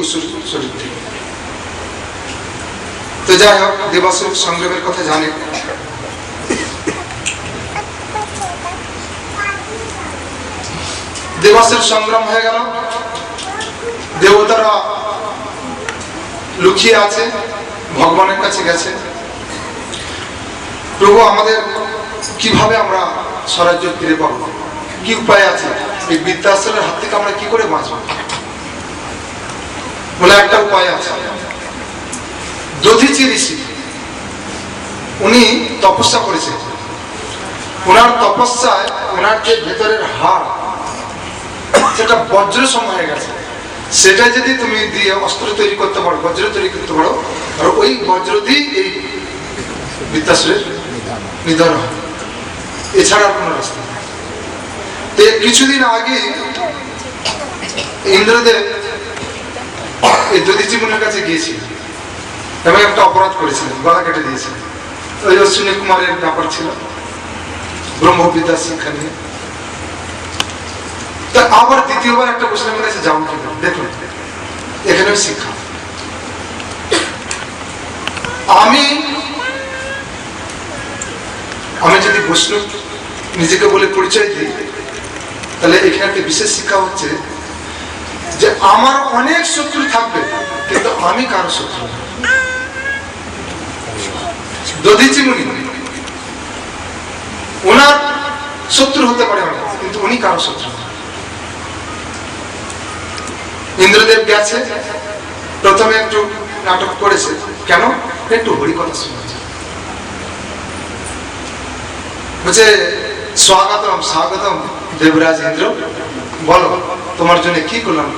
অসুর শরীর থেকে। তো যাই হোক, দেবাসুর সংগ্রামের কথা জানে। দেবাসুর সংগ্রাম হয়ে গেল, দেবতারা লুকিয়ে আছে, ভগবানের কাছে গেছে, প্রভু আমাদের কিভাবে আমরা স্বরাজ্য ফিরে পাবো, কি উপায় আছে, এই বৃত্তাসুরের হাত থেকে আমরা কি করে বাঁচবো? বলে একটা উপায় আছে। দধিচি ঋষি উনি তপস্যা করেছেন, ওনার তপস্যায় ওনার যে ভেতরের হাড় সেটা বজ্র সম হয়ে গেছে, সেটা যদি তুমি দিয়ে অস্ত্র তৈরি করতে পারো, বজ্র তৈরি করতে পারো, আর ওই বজ্র দিয়ে এই বৃত্তাসুরের নিধন হয়, এছাড়া কোনো রাস্তা নেই। তো কিছুদিন আগে ইন্দ্রদেব এই দধিচি মুনির কাছে গিয়েছিলেন এবং একটা অপরাধ করেছিলেন, গলা কেটে দিয়েছিলেন। ওই অশ্বিনী কুমারের ব্যাপার ছিল, ব্রহ্মবিদ্যা শিক্ষা নিয়ে। তা আবার দ্বিতীয়বার একটা বৈষ্ণবের কাছে যাবো কি দেখুন, এখানেও শিক্ষা। আমি যদি বৈষ্ণব নিজেকে বলে পরিচয় দিই, তাহলে এখানে একটা বিশেষ শিক্ষা হচ্ছে যে আমার অনেক শত্রু থাকবে, কিন্তু আমি কারো শত্রু না। দধিচি মুনি ওনার শত্রু হতে পারে অনেক, কিন্তু উনি কারো শত্রু না। ইন্দ্রদেব গেছে, প্রথমে একটু নাটক করেছে, কেন? একটু হরিকথা শোনাচ্ছে, বলছে স্বাগতম স্বাগতম দেবরাজ ইন্দ্র, বলো তোমার জন্য কি করলাম।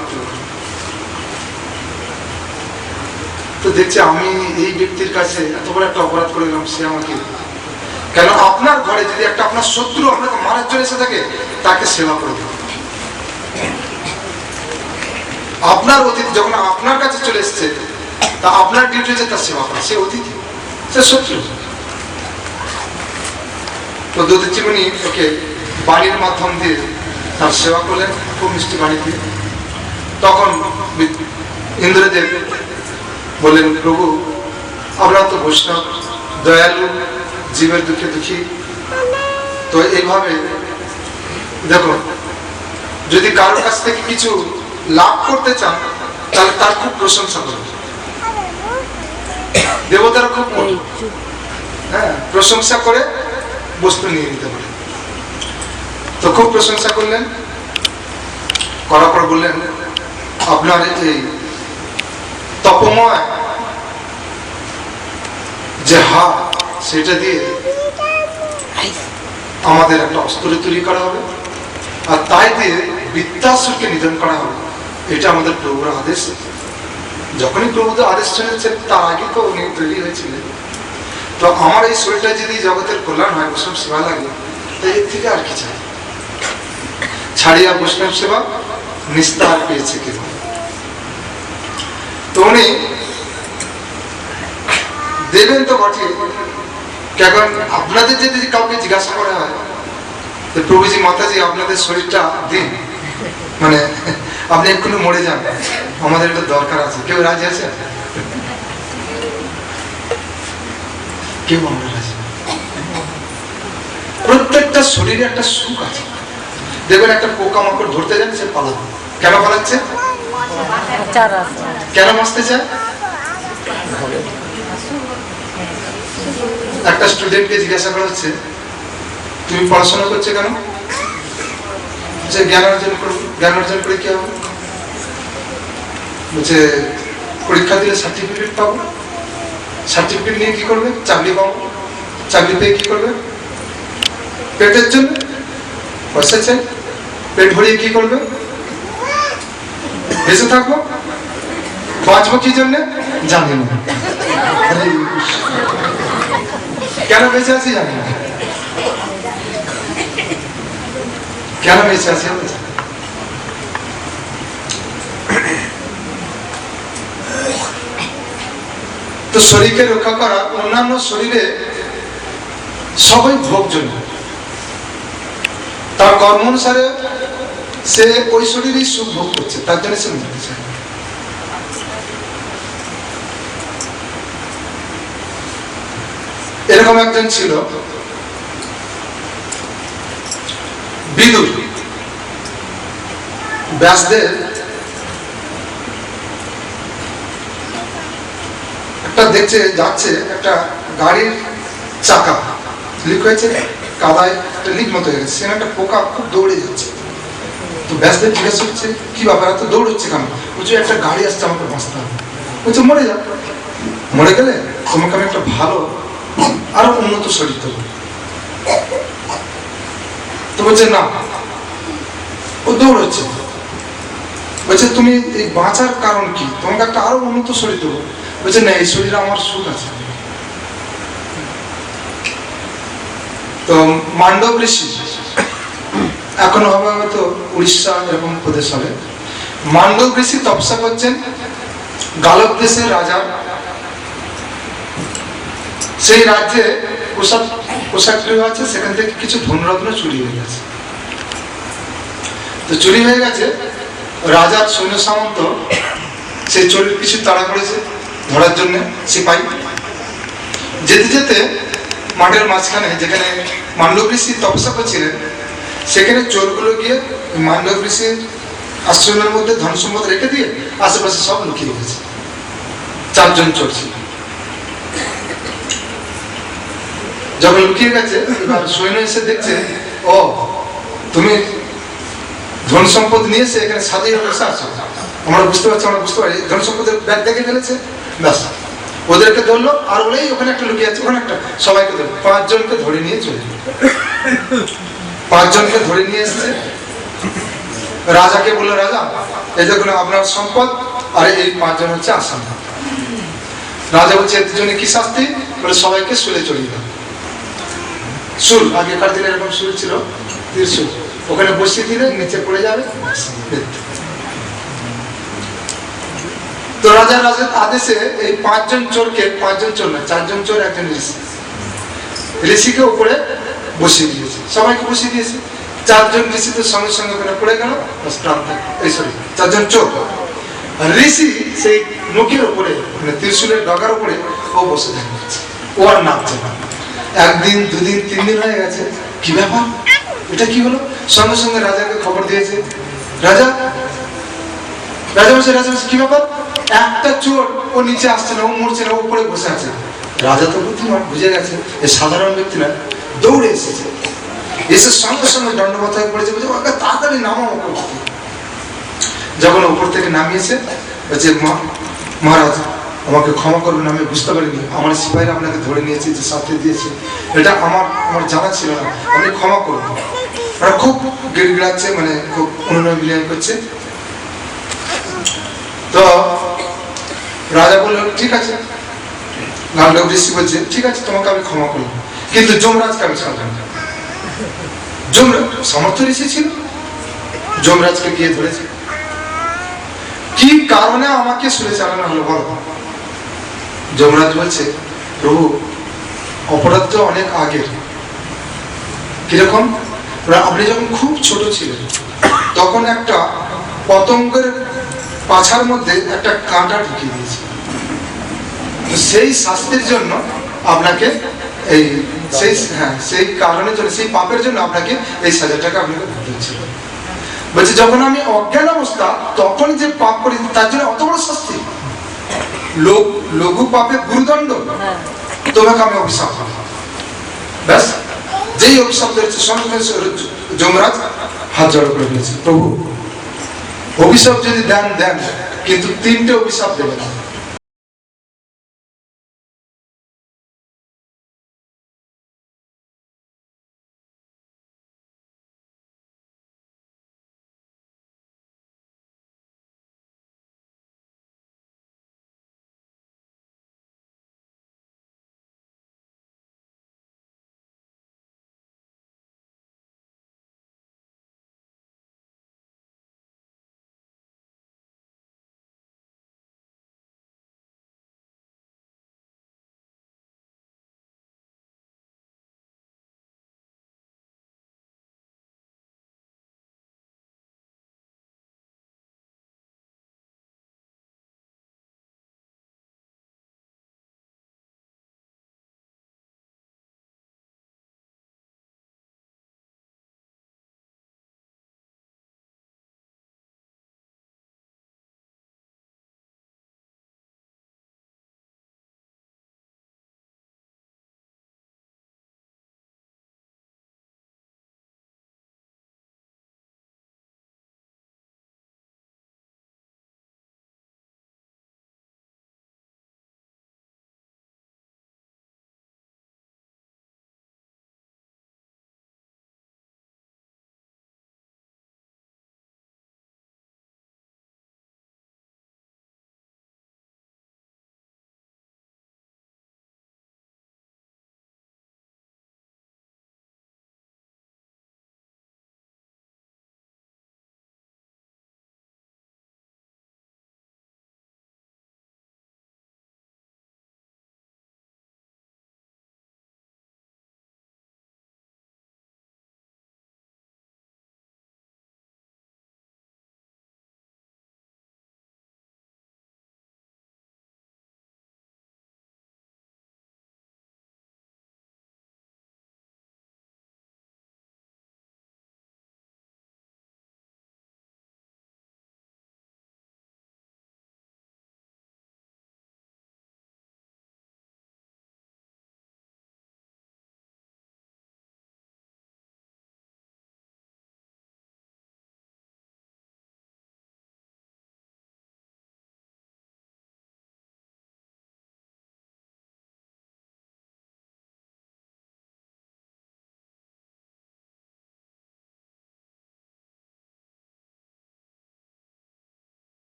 তো দেখছে আমি এই ব্যক্তির কাছে এত বড় একটা অপরাধ করে গেলাম, সে আমাকে কেন? আপনার ঘরে যদি একটা আপনার শত্রু আপনাকে মারার জন্য এসে থাকে, তাকে সেবা করে দেবে। আপনার অতিথি যখন আপনার কাছে চলে এসছে, তা আপনার ডিউটি হচ্ছে তার সেবা করা। সে অতিথি, সে শত্রু। তো দধিচি মুনি ওকে বাণীর মাধ্যম দিয়ে তার সেবা করলেন, খুব মিষ্টি বাণী দিয়ে। তখন ইন্দ্রদেব বললেন, প্রভু আমরা তো বৈষ্ণব, দয়ালু, জীবের দুঃখে দুঃখী, তো এইভাবে দেখো, যদি কারোর কাছ থেকে কিছু লাভ করতে চান, তাহলে তার খুব প্রশংসা করবে। দেবতারা খুব প্রশংসা করে বস্তু নিয়ে নিতে পারে। তো খুব প্রশংসা করলেন, করার পর বললেন, আপনার এই তপময় যে হাত, সেটা দিয়ে আমাদের একটা অস্ত্র তৈরি করা হবে, আর তাই দিয়ে বৃত্তাসুরকে নিধন করা হবে। এটা আমাদের প্রভুর আদেশ। যখনই প্রভুদের আদেশ শুনেছেন, তার আগে তো উনি তৈরি হয়েছিলেন। তো আমার এই শরীরটা যদি জগতের কল্যাণ হয়, বৈষ্ণব সেবা লাগে, তাই এর থেকে আর কি চাই? ছাড়িয়া বৈষ্ণব সেবা নিস্তার পেয়েছে কেউ। তো উনি দেবেন তো বটে, কারণ আপনাদের যদি কাউকে জিজ্ঞাসা করা হয়, তো প্রভুজি মাতাজি আপনাদের শরীরটা দিন, মানে আপনি এক্ষুনি মরে যান, আমাদের এটা দরকার আছে, কেউ রাজি আছে? কেউ আমরা রাজি। প্রত্যেকটা শরীরে একটা সুখ আছে। দেখবেন একটা পোকামাকড় ধরতে যান, সে পালাবে। কেন পালাচ্ছে? কেন বাঁচতে চায়? একটা স্টুডেন্টকে জিজ্ঞাসা করা হচ্ছে, তুমি পড়াশোনা করছো কেন? যে জ্ঞান অর্জন করবো। জ্ঞান অর্জন করে কি হবে? বলছে পরীক্ষা দিলে সার্টিফিকেট পাবো। সার্টিফিকেট নিয়ে কি করবে? চাকরি পাবো। চাকরি পেয়ে কি করবে? পেটের জন্য পয়সা চাই। পেট ভরিয়ে কি করবে? বেঁচে থাকবো। বাঁচবো কি জন্য? জানি না। কেন বেঁচে আছি জানি না। কেন বেঁচে আছি? তো শরীরকে রক্ষা করা, অন্যান্য শরীরে সবাই ভোগ জন্য, তার কর্ম অনুসারে সে ওই শরীরই সুখ ভোগ করছে, তার জন্য সে মরতে চায়। এরকম একজন ছিল বিদুর। ব্যাসদেব একটা দেখছে যাচ্ছে একটা গাড়ির চাকা লিক হয়েছে, কাদায় একটা লিক মতো হয়ে গেছে, সেখানে একটা পোকা খুব দৌড়ে যাচ্ছে। তো ব্যাসদেব জিজ্ঞাসা করছে কি ব্যাপার এত দৌড়চ্ছে কেন? বলছে একটা গাড়ি আসছে, আমাকে বাঁচতে হবে। বলছে মরে যা, মরে গেলে তোমাকে আমি একটা ভালো আরো উন্নত শরীর দেবো। তো বলছে না, ও দৌড়চ্ছে। বলছে তুমি এই বাঁচার কারণ কি? তোমাকে একটা আরো উন্নত শরীর দেবো। বলছে না, এই শরীরে আমার সুখ আছে। তো মান্ডব ঋষি, এখনো হবে হয়তো উড়িষ্যা এরকম প্রদেশ হবে, মান্ডব ঋষি তপস্যা করছেন গালব দেশের রাজা। সেই রাজ্যে পোশাক গৃহ আছে, সেখান থেকে কিছু ধনরত্ন চুরি হয়ে গেছে। তো চুরি হয়ে গেছে, রাজার সৈন্য সামন্ত সেই চোরের পিছু তাড়া করেছে ধরার জন্য সিপাহী। যেতে যেতে মাঠের মাঝখানে যেখানে মান্ডব ঋষি তপস্যা করছিলেন, সেখানে চোরগুলো গিয়ে মান্ডব ঋষির আশ্রমের মধ্যে ধন সম্পদ রেখে দিয়ে আশেপাশে সব লুকিয়ে গেছে। 4 জন চোর ছিল। যখন লুকিয়ে গেছে, এবার সৈন্য এসে দেখছে ও তুমি ধন সম্পদ নিয়ে এসে এখানে সাজিয়ে বসে আছো, আমরা বুঝতে পারছি, আমরা বুঝতে পারি ধন সম্পদের ব্যাগ দেখে ফেলেছে। ব্যাস ওদেরকে ধরলো, আর ওরাই ওখানে একটা লুকিয়ে আছে, ওখানে একটা সবাইকে ধরলো, 5 জনকে ধরে নিয়ে চলে। 5 জনকে ধরে নিয়ে এসছে, রাজাকে বললো রাজা এই দেখুন আপনার সম্পদ, আর এই 5 জন হচ্ছে আসামি। রাজা বলছে এর জন্য কি শাস্তি? বলে সবাইকে শুলে চলিয়ে দাও। শুল, আগেকার দিনে এরকম শুল ছিল, ত্রিশুল, ওখানে বসিয়ে দিলে নিচে পড়ে যাবে। তো রাজার আদেশে এই 5 জন চোরকে, 5 জন চোর না, 4 জন চোর, 1 জন ঋষি, ঋষিকে উপরে বসিয়ে দিয়েছে, সবাইকে বসিয়ে দিয়েছে। 4 জন ঋষি তো সঙ্গে সঙ্গে ওখানে পড়ে গেল, 4 জন চোর। ঋষি সেই নখের উপরে, মানে ত্রিশুলের ডগার উপরে ও বসে থাকছে, ও আর নামছে না। 1 দিন 2 দিন 3 দিন হয়ে গেছে, কি ব্যাপার, এটা কি হলো? সঙ্গে সঙ্গে রাজাকে খবর দিয়েছে। রাজা বলছে কি ব্যাপার? একটা চোর ও নিচে আসছে না, ও মরছে না, ও উপরে বসে আছে। রাজা তো বুদ্ধিমান, বুঝে গেছে এ সাধারণ ব্যক্তি না, দৌড়ে এসেছে, এসে সঙ্গে সঙ্গে দণ্ডবত হয়ে পড়েছে, বলছে ওকে তাড়াতাড়ি নামাও। যখন উপর থেকে নামিয়েছে, বলছে মহারাজ আমাকে ক্ষমা করবেন, আমি বুঝতে পারিনি, আমার সিপাহীরা আপনাকে ধরে নিয়েছে, যে শাস্তি দিয়েছে এটা আমার জানা ছিল না, আপনি ক্ষমা করবেন। ওরা খুব গিড়গিড়াচ্ছে, মানে খুব অনুনয় বিনয় করছে। তো রাজা বলল ঠিক আছে, গান্ডব ঋষি বলছে ঠিক আছে তোমাকে আমি ক্ষমা করলাম, কিন্তু যমরাজকে আমি ছাড়লাম না। যমরাজ সমর্থ ঋষি ছিল, যমরাজকে গিয়ে ধরেছে। কি কারণে আমাকে শুলে চালানো হলো বলো? যমরাজ বলছে প্রভু অপরাধ তো অনেক আগের। কিরকম? আপনি যখন খুব ছোট ছিলেন তখন একটা পতঙ্গের পাছার মধ্যে একটা কাঁটা ঢুকিয়ে দিয়েছে, সেই শাস্তির জন্য আপনাকে সেই কারণের জন্য, সেই পাপের জন্য আপনাকে এই সাজাটাকে আপনাকে দিতে হচ্ছিল। বলছে যখন আমি অজ্ঞান অবস্থা তখন যে পাপ করি তার জন্য অত বড় শাস্তি, লঘু পাপে গুরুদণ্ড, তোমাকে আমি অভিশাপ করলাম। ব্যাস যেই অভিশাপ দিয়েছে সঙ্গে যমরাজ হাত জড়ো করে ফেলেছে, প্রভু অভিশাপ যদি দেন কিন্তু 3টে অভিশাপ দেবেন।